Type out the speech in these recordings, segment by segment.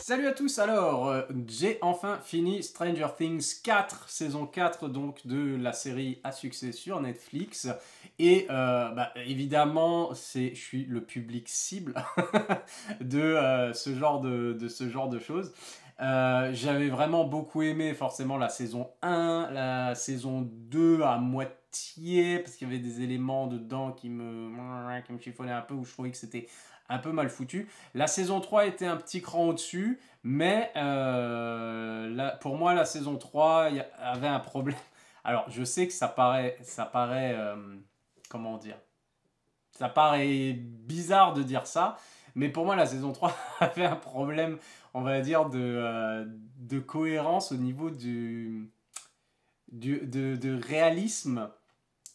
Salut à tous, alors j'ai enfin fini Stranger Things 4, saison 4 donc de la série à succès sur Netflix et évidemment je suis le public cible de, ce genre de choses. J'avais vraiment beaucoup aimé forcément la saison 1, la saison 2 à moitié parce qu'il y avait des éléments dedans qui me chiffonnaient un peu où je trouvais que c'était un peu mal foutu. La saison 3 était un petit cran au-dessus, mais pour moi, la saison 3 avait un problème. Alors, je sais que comment dire, ça paraît bizarre de dire ça, mais pour moi, la saison 3 avait un problème, on va dire, de cohérence au niveau de réalisme.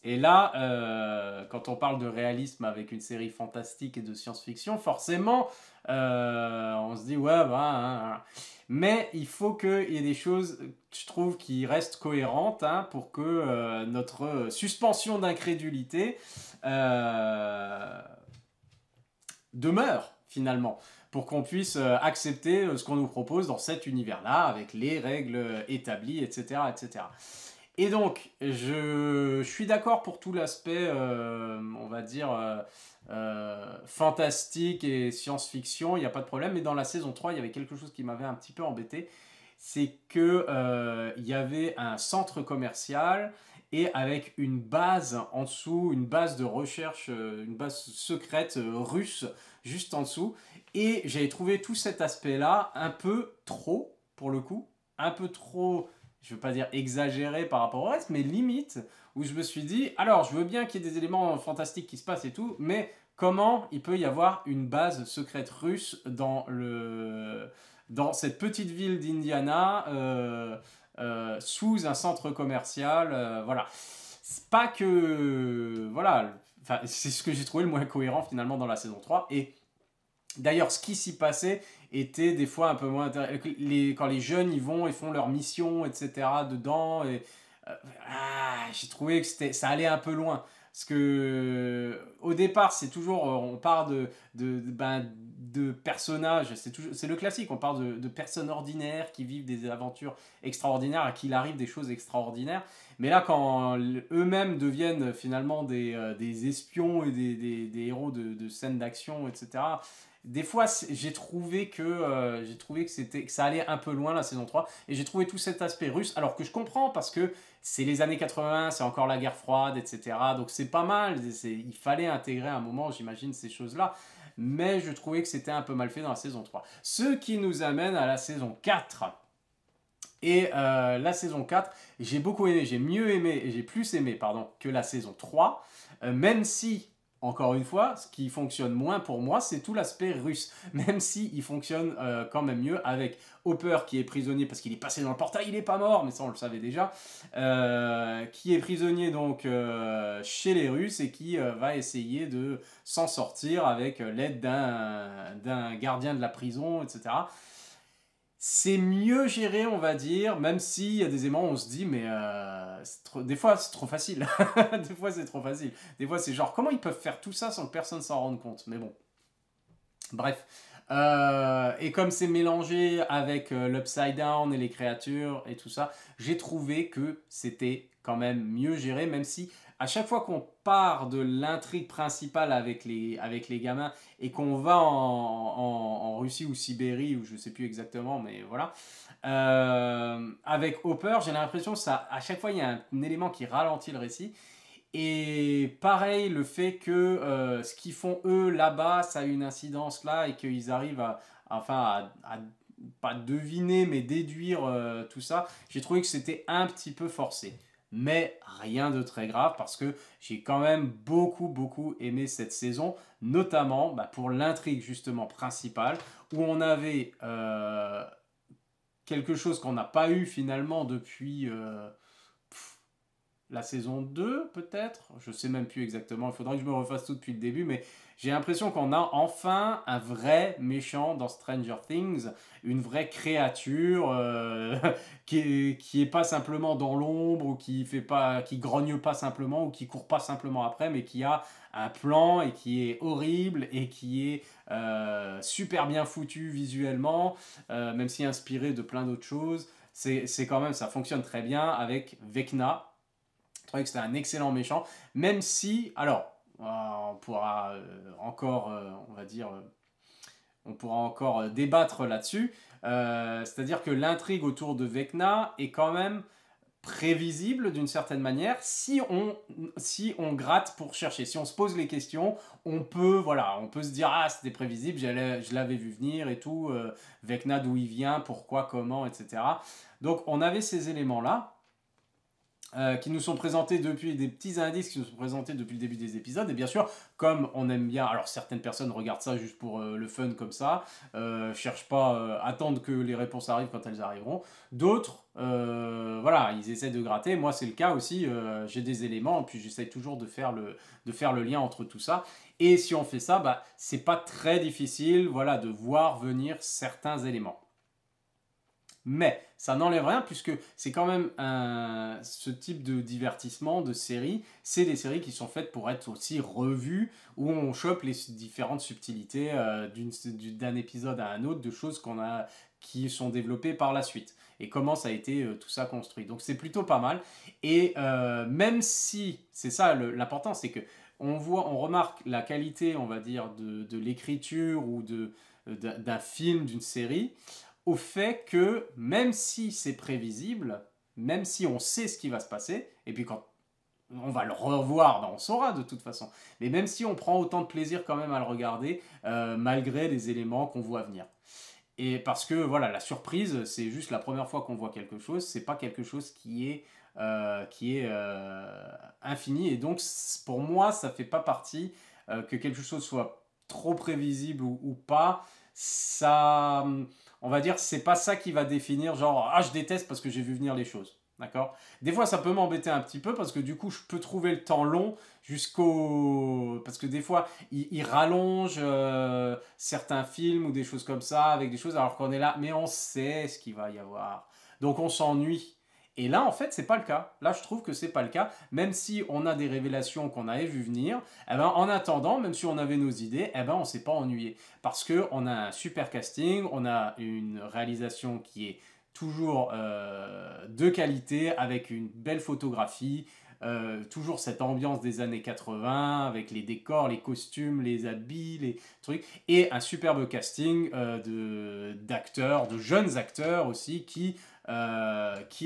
Et là, quand on parle de réalisme avec une série fantastique et de science-fiction, forcément, on se dit, ouais, bah, hein. Mais il faut qu'il y ait des choses, je trouve, qui restent cohérentes hein, pour que notre suspension d'incrédulité demeure, finalement, pour qu'on puisse accepter ce qu'on nous propose dans cet univers-là, avec les règles établies, etc., etc. Et donc, je suis d'accord pour tout l'aspect, on va dire, fantastique et science-fiction, il n'y a pas de problème. Mais dans la saison 3, il y avait quelque chose qui m'avait un petit peu embêté. C'est que il y avait un centre commercial et avec une base en dessous, une base de recherche, une base secrète russe juste en dessous. Et j'avais trouvé tout cet aspect-là un peu trop, pour le coup, un peu trop, je veux pas dire exagéré par rapport au reste, mais limite, où je me suis dit, alors je veux bien qu'il y ait des éléments fantastiques qui se passent et tout, mais comment il peut y avoir une base secrète russe dans cette petite ville d'Indiana, sous un centre commercial, voilà. C'est pas que, voilà, enfin, c'est ce que j'ai trouvé le moins cohérent finalement dans la saison 3, et d'ailleurs, ce qui s'y passait était des fois un peu moins intéressant. Quand les jeunes y vont et font leur mission, etc. dedans, j'ai trouvé que ça allait un peu loin. Parce que au départ, c'est toujours, on part de personnages, c'est le classique, on part de personnes ordinaires qui vivent des aventures extraordinaires, à qui il arrive des choses extraordinaires. Mais là, quand eux-mêmes deviennent finalement des espions et des héros de scènes d'action, etc., des fois, j'ai trouvé que ça allait un peu loin la saison 3 et j'ai trouvé tout cet aspect russe alors que je comprends parce que c'est les années 80, c'est encore la guerre froide, etc. Donc c'est pas mal, il fallait intégrer à un moment, j'imagine, ces choses-là. Mais je trouvais que c'était un peu mal fait dans la saison 3. Ce qui nous amène à la saison 4. Et la saison 4, j'ai beaucoup aimé, j'ai plus aimé, pardon, que la saison 3, même si, encore une fois, ce qui fonctionne moins pour moi, c'est tout l'aspect russe, même si il fonctionne quand même mieux avec Hopper qui est prisonnier parce qu'il est passé dans le portail, il n'est pas mort, mais ça on le savait déjà, qui est prisonnier donc chez les Russes et qui va essayer de s'en sortir avec l'aide d'un gardien de la prison, etc. C'est mieux géré, on va dire, même s'il y a des éléments où on se dit, mais des fois c'est trop facile. Des fois c'est trop facile. Des fois c'est genre, comment ils peuvent faire tout ça sans que personne s'en rende compte? Mais bon, bref. Et comme c'est mélangé avec l'Upside Down et les créatures et tout ça, j'ai trouvé que c'était quand même mieux géré, même si à chaque fois qu'on part de l'intrigue principale avec les gamins et qu'on va en Russie ou Sibérie, ou je sais plus exactement, mais voilà, avec Hopper, j'ai l'impression que à chaque fois il y a un élément qui ralentit le récit. Et pareil, le fait que ce qu'ils font eux là-bas, ça a une incidence là et qu'ils arrivent à pas deviner mais déduire tout ça, j'ai trouvé que c'était un petit peu forcé. Mais rien de très grave parce que j'ai quand même beaucoup aimé cette saison, notamment pour l'intrigue justement principale où on avait quelque chose qu'on n'a pas eu finalement depuis la saison 2 peut-être, je sais même plus exactement, il faudra que je me refasse tout depuis le début, mais j'ai l'impression qu'on a enfin un vrai méchant dans Stranger Things, une vraie créature qui est pas simplement dans l'ombre ou qui grogne pas simplement ou qui court pas simplement après, mais qui a un plan et qui est horrible et qui est super bien foutu visuellement, même si inspiré de plein d'autres choses. C'est quand même, ça fonctionne très bien avec Vecna. Je trouvais que c'était un excellent méchant, même si, alors, on pourra encore, on va dire, on pourra encore débattre là-dessus. C'est-à-dire que l'intrigue autour de Vecna est quand même prévisible d'une certaine manière si on gratte pour chercher, si on se pose les questions, voilà, on peut se dire ah c'était prévisible, je l'avais vu venir et tout, Vecna d'où il vient, pourquoi, comment, etc. Donc on avait ces éléments là qui nous sont présentés depuis des petits indices qui nous sont présentés depuis le début des épisodes. Et bien sûr, comme on aime bien, alors certaines personnes regardent ça juste pour le fun comme ça, cherchent pas, attendent que les réponses arrivent quand elles arriveront. D'autres, voilà, ils essaient de gratter. Moi, c'est le cas aussi. J'ai des éléments, puis j'essaie toujours de faire le lien entre tout ça. Et si on fait ça, bah, c'est pas très difficile, voilà, de voir venir certains éléments. Mais ça n'enlève rien puisque c'est quand même ce type de divertissement, de série, c'est des séries qui sont faites pour être aussi revues, où on chope les différentes subtilités d'un épisode à un autre, de choses qui sont développées par la suite. Et comment ça a été tout ça construit. Donc c'est plutôt pas mal. Et même si, c'est ça l'important, c'est que on remarque la qualité, on va dire, de l'écriture ou d'un film, d'une série, au fait que même si c'est prévisible, même si on sait ce qui va se passer, et puis quand on va le revoir, ben on saura de toute façon, mais même si on prend autant de plaisir quand même à le regarder, malgré les éléments qu'on voit venir. Et parce que voilà, la surprise, c'est juste la première fois qu'on voit quelque chose, c'est pas quelque chose qui est infini, et donc pour moi, ça fait pas partie que quelque chose soit trop prévisible ou pas. Ça, on va dire, c'est pas ça qui va définir, genre, ah, je déteste parce que j'ai vu venir les choses. D'accord. Des fois, ça peut m'embêter un petit peu parce que du coup, je peux trouver le temps long parce que des fois, il rallonge certains films ou des choses comme ça avec des choses alors qu'on est là, mais on sait ce qu'il va y avoir. Donc, on s'ennuie. Et là, en fait, c'est pas le cas. Là, je trouve que c'est pas le cas. Même si on a des révélations qu'on avait vu venir, eh ben, en attendant, même si on avait nos idées, eh ben, on s'est pas ennuyé. Parce qu'on a un super casting, on a une réalisation qui est toujours de qualité, avec une belle photographie, toujours cette ambiance des années 80, avec les décors, les costumes, les habits, les trucs, et un superbe casting d'acteurs, de jeunes acteurs aussi, qui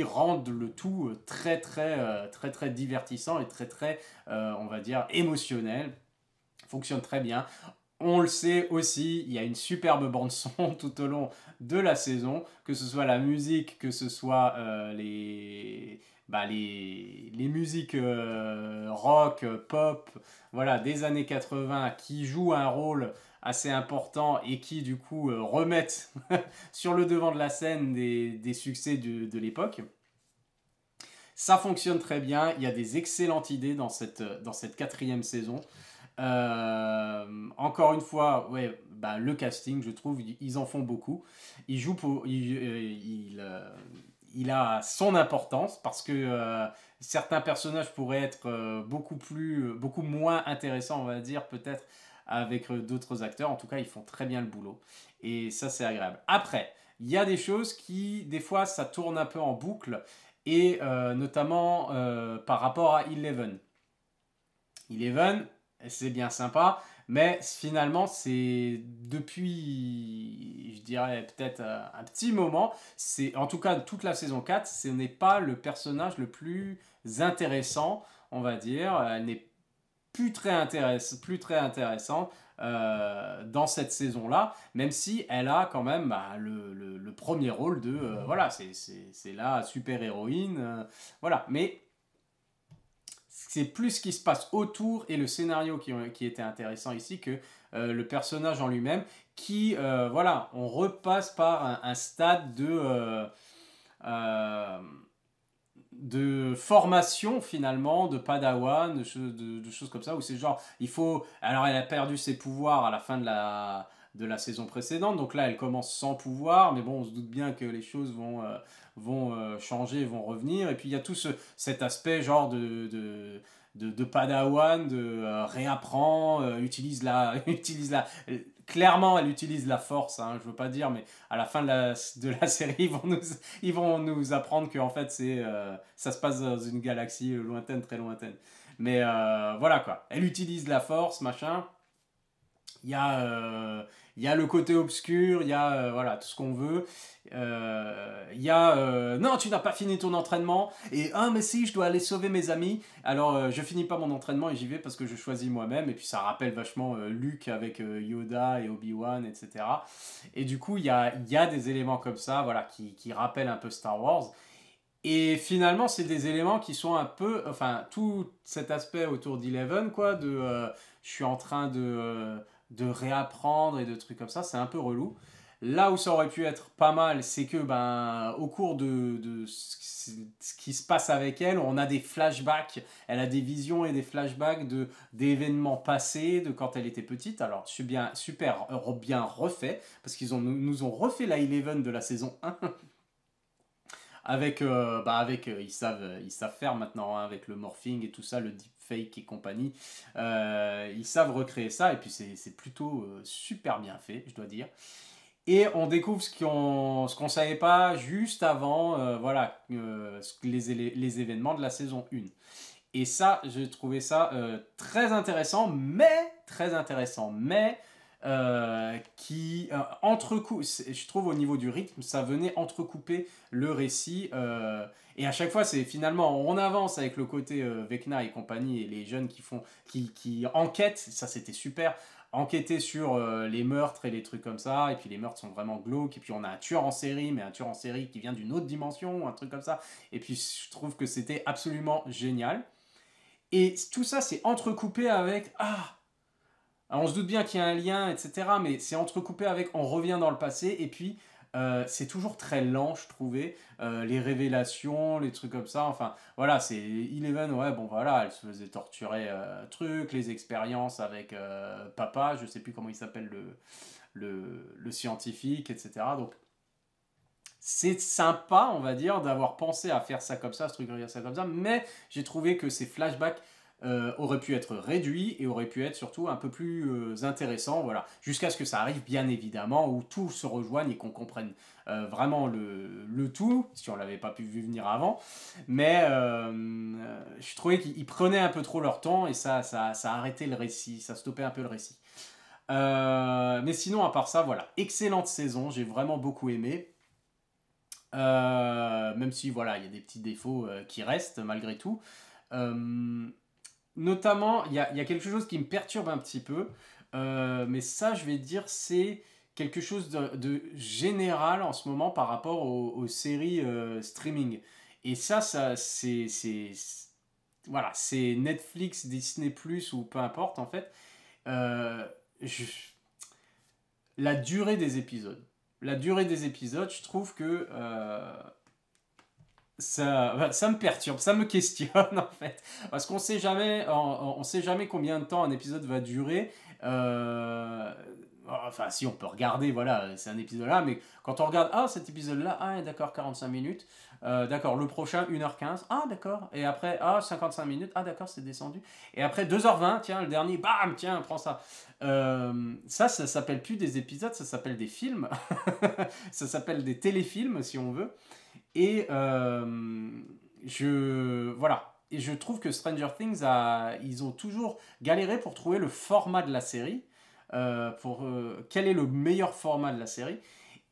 rendent le tout très divertissant et très, on va dire, émotionnel. Fonctionne très bien. On le sait aussi, il y a une superbe bande son tout au long de la saison, que ce soit la musique, que ce soit les musiques rock, pop, voilà, des années 80 qui jouent un rôle assez important et qui du coup remettent sur le devant de la scène des succès de l'époque. Ça fonctionne très bien, il y a des excellentes idées dans cette quatrième saison. Encore une fois, ouais, bah, le casting, je trouve, ils en font beaucoup. Il a son importance parce que certains personnages pourraient être beaucoup moins intéressants, on va dire, peut-être avec d'autres acteurs. En tout cas, ils font très bien le boulot. Et ça, c'est agréable. Après, il y a des choses qui, des fois, ça tourne un peu en boucle. Et notamment par rapport à Eleven. Eleven, c'est bien sympa, mais finalement, c'est depuis, je dirais peut-être un petit moment, c'est en tout cas toute la saison 4, ce n'est pas le personnage le plus intéressant, on va dire. Elle n'est plus très intéressante dans cette saison-là, même si elle a quand même le premier rôle de, voilà, c'est la super-héroïne, voilà, mais c'est plus ce qui se passe autour et le scénario qui était intéressant ici que le personnage en lui-même qui, voilà, on repasse par un stade euh, de formation finalement, de Padawan, de choses comme ça, où c'est genre, il faut... Alors elle a perdu ses pouvoirs à la fin de la saison précédente, donc là elle commence sans pouvoir, mais bon, on se doute bien que les choses vont changer, vont revenir, et puis il y a tout cet aspect genre de Padawan, de réapprend, utilise la... Clairement, elle utilise la force, hein, je veux pas dire, mais à la fin de la série, ils vont nous apprendre que en fait, ça se passe dans une galaxie lointaine, très lointaine. Mais voilà quoi, elle utilise la force, machin. Il y a, euh, il y a le côté obscur, il y a voilà, tout ce qu'on veut. Il y a non, tu n'as pas fini ton entraînement. Et ah, mais si, je dois aller sauver mes amis. Alors, je finis pas mon entraînement et j'y vais parce que je choisis moi-même. Et puis, ça rappelle vachement Luke avec Yoda et Obi-Wan, etc. Et du coup, il y a des éléments comme ça voilà, qui rappellent un peu Star Wars. Et finalement, c'est des éléments qui sont un peu, enfin, tout cet aspect autour d'Eleven, quoi, je suis en train de réapprendre et de trucs comme ça, c'est un peu relou. Là où ça aurait pu être pas mal, c'est que, ben, au cours de ce qui se passe avec elle, on a des flashbacks, elle a des visions et des flashbacks d'événements passés, de quand elle était petite. Alors, je suis bien, super bien refait, parce qu'ils nous ont refait la Eleven de la saison 1 ils savent faire maintenant hein, avec le morphing et tout ça, le deepfake et compagnie. Ils savent recréer ça et puis c'est plutôt super bien fait, je dois dire. Et on découvre ce qu'on savait pas juste avant, les événements de la saison 1. Et ça, j'ai trouvé ça très intéressant, mais je trouve au niveau du rythme, ça venait entrecouper le récit. Et à chaque fois, c'est finalement, on avance avec le côté Vecna et compagnie et les jeunes qui enquêtent, ça c'était super. Enquêter sur les meurtres et les trucs comme ça, et puis les meurtres sont vraiment glauques, et puis on a un tueur en série, mais un tueur en série qui vient d'une autre dimension, un truc comme ça, et puis je trouve que c'était absolument génial. Et tout ça, c'est entrecoupé avec alors, on se doute bien qu'il y a un lien, etc. Mais c'est entrecoupé avec on revient dans le passé. Et puis, c'est toujours très lent, je trouvais. Les révélations, les trucs comme ça. Enfin, voilà, c'est Eleven, ouais, bon, voilà, elle se faisait torturer, les expériences avec papa, je sais plus comment il s'appelle le scientifique, etc. Donc, c'est sympa, on va dire, d'avoir pensé à faire ça comme ça, structurer ça comme ça, mais j'ai trouvé que ces flashbacks auraient pu être réduits et auraient pu être surtout un peu plus intéressants, voilà, jusqu'à ce que ça arrive, bien évidemment, où tout se rejoigne et qu'on comprenne vraiment le tout, si on l'avait pas pu vu venir avant, mais je trouvais qu'ils prenaient un peu trop leur temps et ça arrêtait le récit, ça stoppait un peu le récit. Mais sinon, à part ça, voilà, excellente saison, j'ai vraiment beaucoup aimé. Même si voilà, il y a des petits défauts qui restent malgré tout. Euh, Notamment, il y a quelque chose qui me perturbe un petit peu, mais ça, je vais dire, c'est quelque chose de général en ce moment par rapport aux séries streaming. Et voilà, c'est Netflix, Disney+, ou peu importe en fait. Euh, je- la durée des épisodes. La durée des épisodes, je trouve que ça me perturbe, ça me questionne en fait. Parce qu'on sait jamais, on sait jamais combien de temps un épisode va durer. Euh, enfin, si on peut regarder, voilà, c'est un épisode là, mais quand on regarde, ah, cet épisode là, ah, d'accord, 45 minutes. D'accord, le prochain, 1h15, ah, d'accord. Et après, ah, 55 minutes, ah, d'accord, c'est descendu. Et après, 2h20, tiens, le dernier, bam, tiens, prends ça. Ça s'appelle plus des épisodes, ça s'appelle des films. Ça s'appelle des téléfilms, si on veut. Et voilà. Et je trouve que Stranger Things ils ont toujours galéré pour trouver le format de la série, quel est le meilleur format de la série.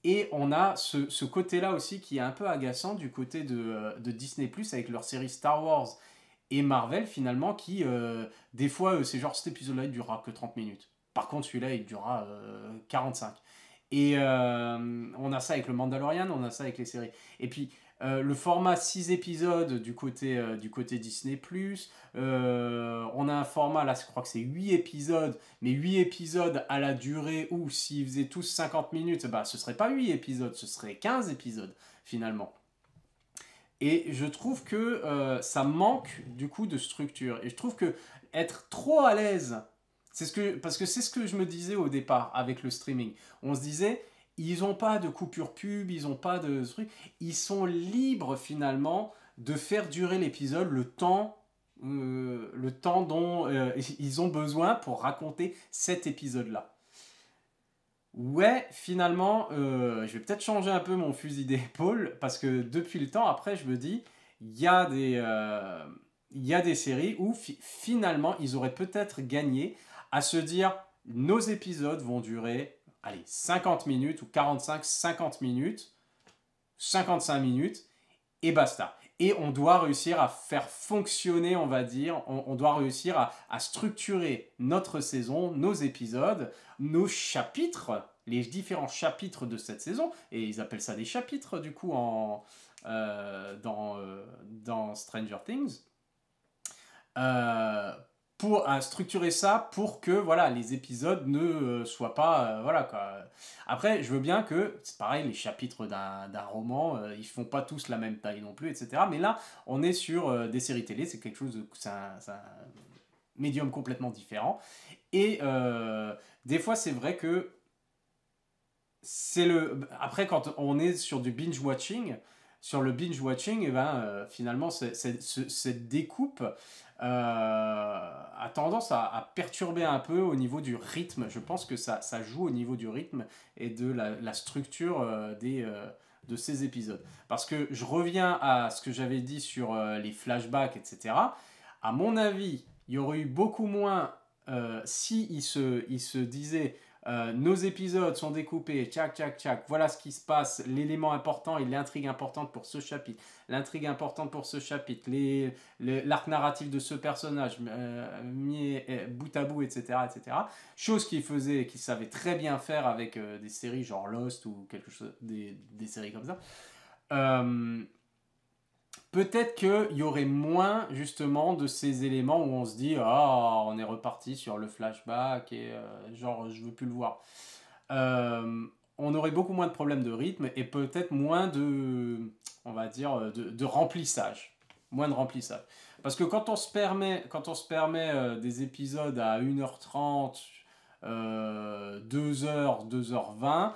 Et on a ce côté-là aussi qui est un peu agaçant du côté de Disney Plus avec leur série Star Wars et Marvel finalement qui des fois c'est genre cet épisode-là il durera que 30 minutes. Par contre celui-là il durera 45. Et on a ça avec le Mandalorian, on a ça avec les séries. Et puis le format 6 épisodes du côté Disney+. On a un format, là je crois que c'est 8 épisodes, mais 8 épisodes à la durée où s'ils faisaient tous 50 minutes, bah, ce serait pas 8 épisodes, ce serait 15 épisodes finalement. Et je trouve que ça manque du coup de structure. Et je trouve que être trop à l'aise, parce que c'est ce que je me disais au départ avec le streaming. On se disait, ils n'ont pas de coupure pub, ils n'ont pas de truc. Ils sont libres finalement de faire durer l'épisode le temps dont ils ont besoin pour raconter cet épisode-là. Ouais, finalement, je vais peut-être changer un peu mon fusil d'épaule parce que depuis le temps, après, je me dis, il y a des séries où finalement, ils auraient peut-être gagné à se dire, nos épisodes vont durer, allez, 50 minutes ou 45-50 minutes, 55 minutes, et basta. Et on doit réussir à faire fonctionner, on va dire, on doit réussir à structurer notre saison, nos épisodes, nos chapitres, les différents chapitres de cette saison, et ils appellent ça des chapitres du coup dans Stranger Things, euh, pour structurer ça pour que voilà, les épisodes ne soient pas... voilà, quoi. Après, je veux bien que, c'est pareil, les chapitres d'un roman, ils font pas tous la même taille non plus, etc. Mais là, on est sur des séries télé, c'est quelque chose, c'est un médium complètement différent. Et des fois, c'est vrai que c'est le... Après, quand on est sur du binge-watching, sur le binge-watching, eh ben, finalement, cette découpe a tendance à perturber un peu au niveau du rythme. Je pense que ça joue au niveau du rythme et de la structure de ces épisodes. Parce que je reviens à ce que j'avais dit sur les flashbacks, etc. À mon avis, il y aurait eu beaucoup moins si il se disait nos épisodes sont découpés, tchac, tchac, tchac, voilà ce qui se passe, l'élément important et l'intrigue importante pour ce chapitre, l'intrigue importante pour ce chapitre, l'arc narratif de ce personnage, mis bout à bout, etc., etc. Chose qu'ils faisaient, qu'ils savaient très bien faire avec des séries genre Lost ou quelque chose, des séries comme ça. Peut-être qu'il y aurait moins justement de ces éléments où on se dit ah on est reparti sur le flashback et genre je veux plus le voir. Euh, on aurait beaucoup moins de problèmes de rythme et peut-être moins de on va dire de remplissage, moins de remplissage. Parce que quand on se permet des épisodes à 1h30 2h, 2h20,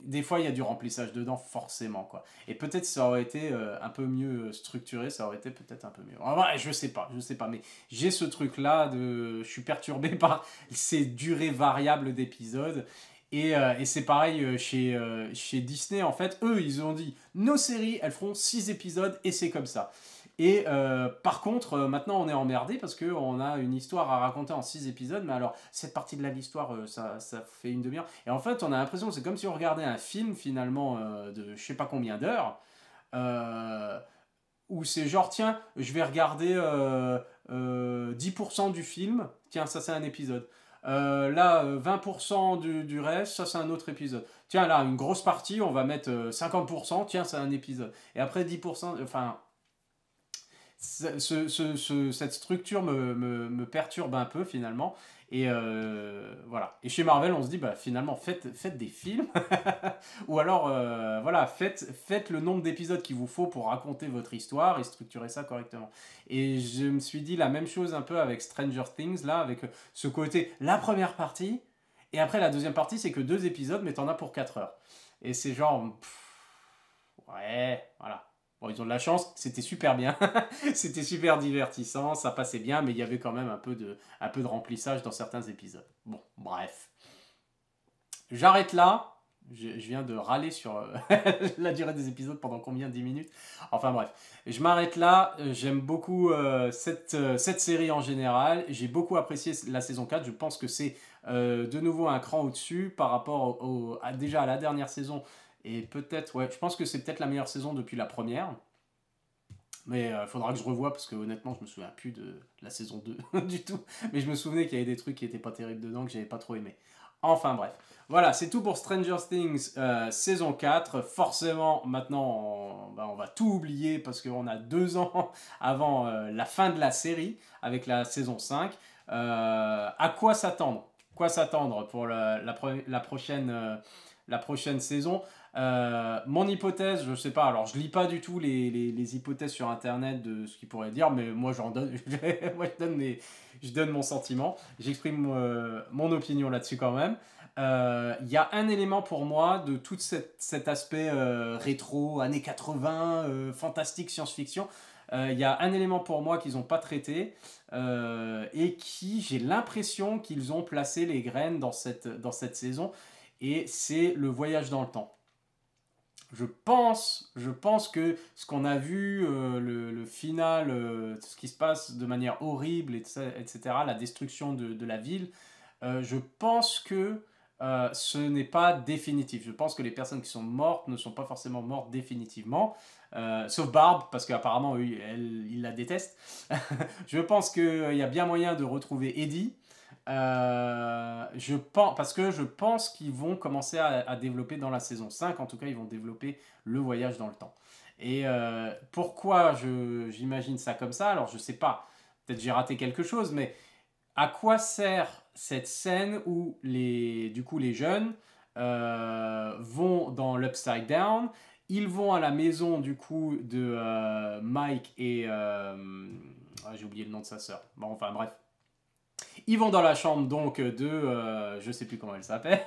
des fois il y a du remplissage dedans forcément quoi. Et peut-être ça aurait été un peu mieux structuré, ça aurait été peut-être un peu mieux. En vrai, je sais pas, mais j'ai ce truc là je suis perturbé par ces durées variables d'épisodes. Et c'est pareil chez Disney en fait, eux ils ont dit nos séries elles feront 6 épisodes et c'est comme ça. Et par contre, maintenant on est emmerdé parce qu'on a une histoire à raconter en 6 épisodes, mais alors cette partie de l'histoire, ça fait une demi-heure. Et en fait, on a l'impression que c'est comme si on regardait un film finalement de je sais pas combien d'heures, euh, où c'est genre, tiens, je vais regarder 10% du film, tiens, ça c'est un épisode. Là, 20% du reste, ça c'est un autre épisode. Tiens, là, une grosse partie, on va mettre 50%, tiens, c'est un épisode. Et après 10%, enfin cette structure me perturbe un peu finalement. Et voilà. Et chez Marvel, on se dit, bah, finalement, faites des films. Ou alors, voilà, faites le nombre d'épisodes qu'il vous faut pour raconter votre histoire et structurer ça correctement. Et je me suis dit la même chose un peu avec Stranger Things, là, avec ce côté, la première partie, et après la deuxième partie, c'est que 2 épisodes, mais t'en as pour 4 heures. Et c'est genre, ouais, voilà. Bon, ils ont de la chance, c'était super bien, c'était super divertissant, ça passait bien, mais il y avait quand même un peu de remplissage dans certains épisodes. Bon, bref. J'arrête là. Je viens de râler sur la durée des épisodes pendant combien 10 minutes. Enfin bref, je m'arrête là. J'aime beaucoup cette série en général. J'ai beaucoup apprécié la saison 4. Je pense que c'est de nouveau un cran au-dessus par rapport déjà à la dernière saison. Et peut-être, ouais, je pense que c'est peut-être la meilleure saison depuis la première. Mais il faudra que je revoie parce que honnêtement, je me souviens plus de la saison 2 du tout. Mais je me souvenais qu'il y avait des trucs qui étaient pas terribles dedans que j'avais pas trop aimé. Enfin bref. Voilà, c'est tout pour Stranger Things saison 4. Forcément, maintenant, on va tout oublier parce qu'on a 2 ans avant la fin de la série avec la saison 5. À quoi s'attendre? Quoi s'attendre pour la prochaine saison? Mon hypothèse, je sais pas, alors je lis pas du tout les hypothèses sur internet de ce qu'ils pourraient dire, mais moi j'en donne, moi je donne mon sentiment, j'exprime mon opinion là-dessus quand même. Il y a un élément pour moi de tout cet aspect rétro, années 80, fantastique, science-fiction. Il y a un élément pour moi qu'ils n'ont pas traité et qui, j'ai l'impression qu'ils ont placé les graines dans cette saison, et c'est le voyage dans le temps. Je pense que ce qu'on a vu, le final, ce qui se passe de manière horrible, etc., la destruction de la ville, je pense que ce n'est pas définitif. Je pense que les personnes qui sont mortes ne sont pas forcément mortes définitivement, sauf Barb, parce qu'apparemment, il la déteste. Je pense qu'il y a bien moyen de retrouver Eddie. Parce que je pense qu'ils vont commencer à développer dans la saison 5, en tout cas ils vont développer le voyage dans le temps. Et pourquoi j'imagine ça comme ça? Alors je sais pas, peut-être j'ai raté quelque chose, mais à quoi sert cette scène où du coup, les jeunes vont dans l'Upside Down, ils vont à la maison du coup de Mike et... j'ai oublié le nom de sa sœur. Bon, enfin bref. Ils vont dans la chambre donc de... je sais plus comment elle s'appelle.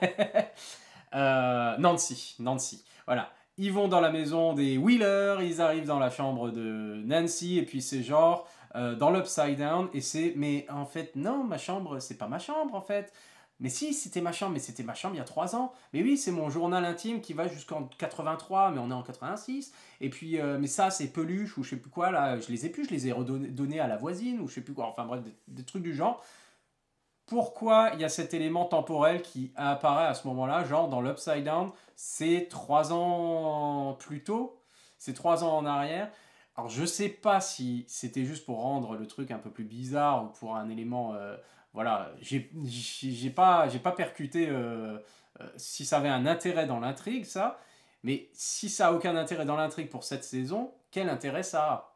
Nancy. Voilà. Ils vont dans la maison des Wheeler, ils arrivent dans la chambre de Nancy, et puis c'est genre dans l'Upside Down, et c'est, mais en fait, non, ma chambre, c'est pas ma chambre en fait. Mais si, c'était ma chambre, mais c'était ma chambre il y a 3 ans. Mais oui, c'est mon journal intime qui va jusqu'en 83, mais on est en 86. Et puis, mais ça, c'est peluche ou je sais plus quoi, là, je les ai plus, je les ai redonnés à la voisine ou je sais plus quoi. Enfin bref, des trucs du genre. Pourquoi il y a cet élément temporel qui apparaît à ce moment-là, genre dans l'Upside Down, c'est 3 ans plus tôt, c'est 3 ans en arrière. Alors je sais pas si c'était juste pour rendre le truc un peu plus bizarre ou pour un élément, voilà, j'ai pas percuté si ça avait un intérêt dans l'intrigue ça, mais si ça a aucun intérêt dans l'intrigue pour cette saison, quel intérêt ça a?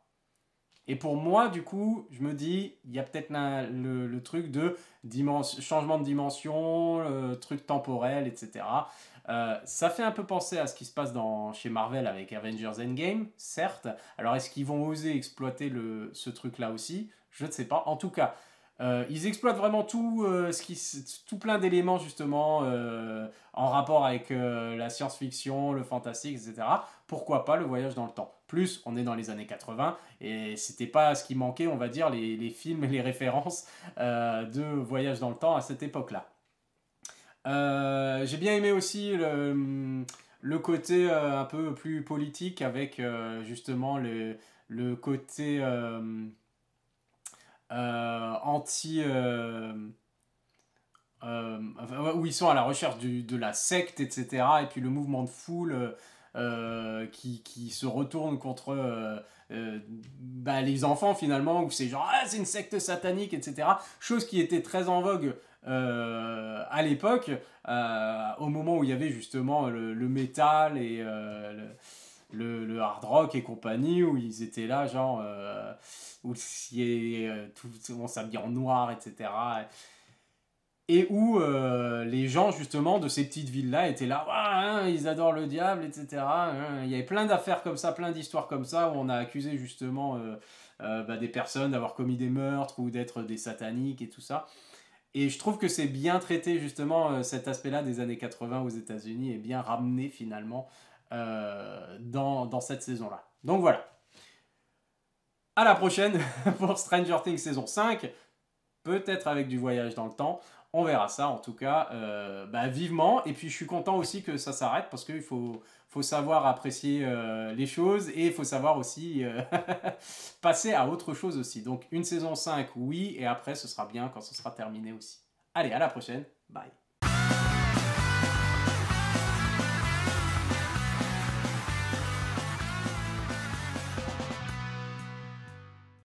Et pour moi, du coup, je me dis, il y a peut-être le truc de changement de dimension, truc temporel, etc. Ça fait un peu penser à ce qui se passe chez Marvel avec Avengers Endgame, certes. Alors, est-ce qu'ils vont oser exploiter ce truc-là aussi? Je ne sais pas. En tout cas, ils exploitent vraiment tout plein d'éléments justement en rapport avec la science-fiction, le fantastique, etc. Pourquoi pas le voyage dans le temps? Plus, on est dans les années 80 et c'était pas ce qui manquait, on va dire, les films et les références de voyage dans le temps à cette époque-là. J'ai bien aimé aussi le côté un peu plus politique avec justement le côté anti... où ils sont à la recherche de la secte, etc. Et puis le mouvement de foule qui se retourne contre les enfants finalement, où c'est genre, ah, c'est une secte satanique, etc. Chose qui était très en vogue à l'époque, au moment où il y avait justement le métal et le hard rock et compagnie, où ils étaient là, genre, où on s'habille en noir, etc. Et où les gens, justement, de ces petites villes-là étaient là, ah, hein, ils adorent le diable, etc. Hein. Il y avait plein d'affaires comme ça, plein d'histoires comme ça, où on a accusé, justement, des personnes d'avoir commis des meurtres ou d'être des sataniques et tout ça. Et je trouve que c'est bien traité, justement, cet aspect-là des années 80 aux États-Unis est bien ramené, finalement, dans cette saison-là. Donc voilà. À la prochaine pour Stranger Things saison 5, peut-être avec du voyage dans le temps. On verra ça en tout cas vivement. Et puis je suis content aussi que ça s'arrête parce qu'il faut savoir apprécier les choses et il faut savoir aussi passer à autre chose aussi. Donc une saison 5, oui, et après ce sera bien quand ce sera terminé aussi. Allez, à la prochaine. Bye.